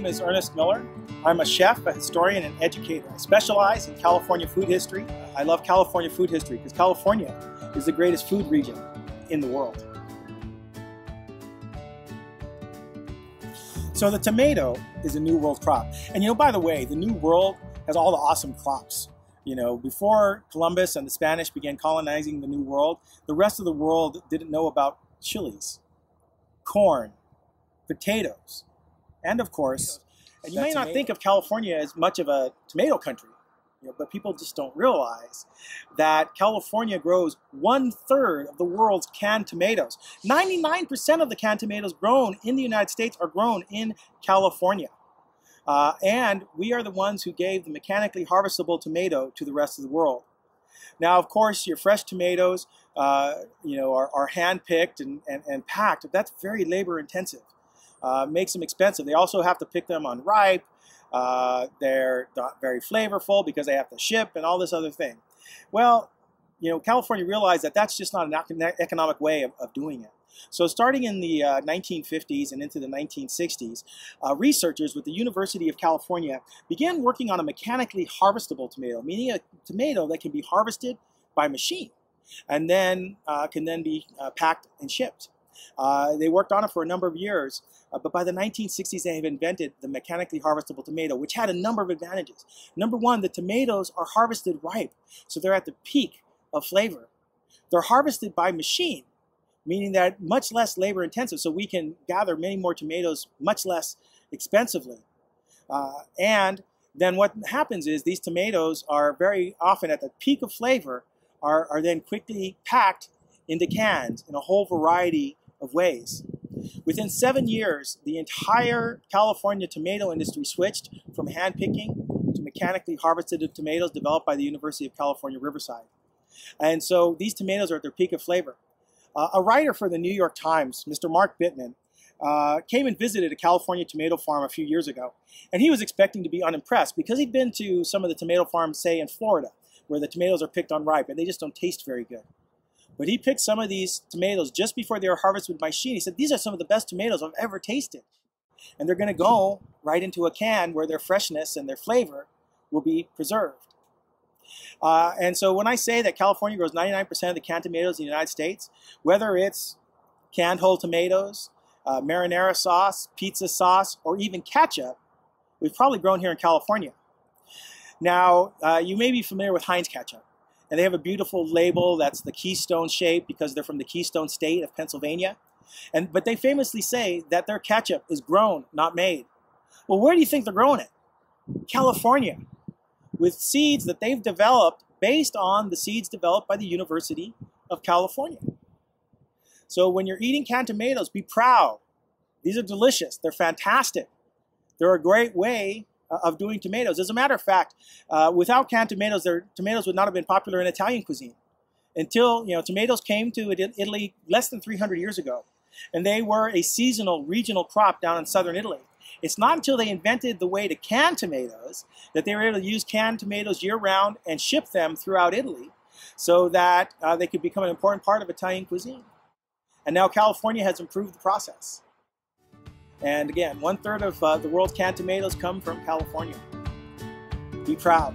name is Ernest Miller. I'm a chef, a historian, and educator. I specialize in California food history. I love California food history because California is the greatest food region in the world. So the tomato is a New World crop. And by the way, the New World has all the awesome crops. Before Columbus and the Spanish began colonizing the New World, the rest of the world didn't know about chilies, corn, potatoes, and of course, and you may not think of California as much of a tomato country, but people just don't realize that California grows 1/3 of the world's canned tomatoes. 99% of the canned tomatoes grown in the United States are grown in California. And we are the ones who gave the mechanically harvestable tomato to the rest of the world. Now, of course, your fresh tomatoes, are hand-picked and packed. That's very labor-intensive. Makes them expensive. They also have to pick them unripe. They're not very flavorful because they have to ship and all this other thing. Well, California realized that that's just not an economic way of doing it. So starting in the 1950s and into the 1960s, researchers with the University of California began working on a mechanically harvestable tomato, meaning a tomato that can be harvested by machine and then can then be packed and shipped. They worked on it for a number of years, but by the 1960s they have invented the mechanically harvestable tomato, which had a number of advantages. Number one, the tomatoes are harvested ripe, so they're at the peak of flavor. They're harvested by machine, meaning that much less labor intensive, so we can gather many more tomatoes much less expensively. And then what happens is these tomatoes are very often at the peak of flavor, are then quickly packed into cans in a whole variety of ways. Within 7 years, the entire California tomato industry switched from hand picking to mechanically harvested tomatoes developed by the University of California, Riverside. And so these tomatoes are at their peak of flavor. A writer for the New York Times, Mr. Mark Bittman, came and visited a California tomato farm a few years ago. And he was expecting to be unimpressed because he'd been to some of the tomato farms, say in Florida, where the tomatoes are picked unripe and they just don't taste very good. But he picked some of these tomatoes just before they were harvested with machine. He said, these are some of the best tomatoes I've ever tasted. And they're going to go right into a can where their freshness and their flavor will be preserved. And so when I say that California grows 99% of the canned tomatoes in the United States, whether it's canned whole tomatoes, marinara sauce, pizza sauce, or even ketchup, we've probably grown here in California. Now, you may be familiar with Heinz ketchup. And they have a beautiful label that's the Keystone shape because they're from the Keystone State of Pennsylvania. But they famously say that their ketchup is grown, not made. Well, where do you think they're growing it? California, with seeds that they've developed based on the seeds developed by the University of California. So when you're eating canned tomatoes, be proud. These are delicious. They're fantastic. They're a great way of doing tomatoes. As a matter of fact, without canned tomatoes, tomatoes would not have been popular in Italian cuisine until tomatoes came to Italy less than 300 years ago, and they were a seasonal, regional crop down in southern Italy. It's not until they invented the way to can tomatoes that they were able to use canned tomatoes year-round and ship them throughout Italy, so that they could become an important part of Italian cuisine. And now California has improved the process. And again, 1/3 of the world's canned tomatoes come from California. Be proud.